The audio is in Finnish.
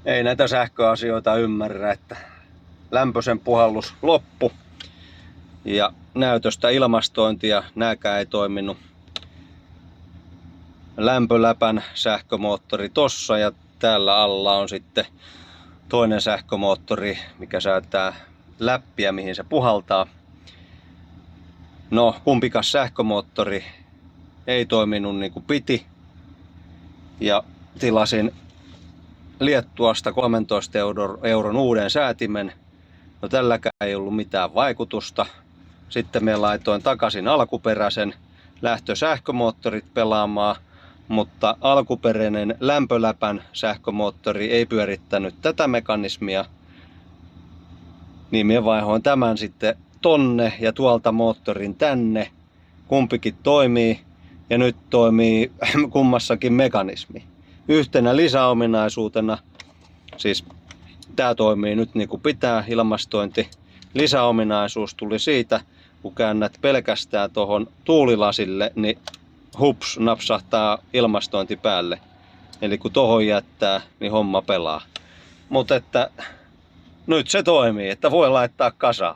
ei näitä sähköasioita ymmärrä, että lämpöisen puhallus loppu ja näytöstä ilmastointia, nääkään ei toiminut. Lämpöläpän sähkömoottori tossa ja täällä alla on sitten toinen sähkömoottori, mikä säätää läppiä, mihin se puhaltaa. No, kumpikas sähkömoottori ei toiminut niin kuin piti ja tilasin Liettuasta 13 euron uuden säätimen. No tälläkään ei ollut mitään vaikutusta. Sitten me laitoin takaisin alkuperäisen lähtösähkömoottorit pelaamaan, mutta alkuperäinen lämpöläpän sähkömoottori ei pyörittänyt tätä mekanismia. Niin minä vaihoin tämän sitten tonne ja tuolta moottorin tänne. Kumpikin toimii ja nyt toimii kummassakin mekanismi. Yhtenä lisäominaisuutena, siis tämä toimii nyt niin kuin pitää, ilmastointi. Lisäominaisuus tuli siitä, kun käännät pelkästään tuohon tuulilasille, niin hups, napsahtaa ilmastointi päälle. Eli kun tohon jättää, niin homma pelaa. Mutta että nyt se toimii, että voi laittaa kasaan.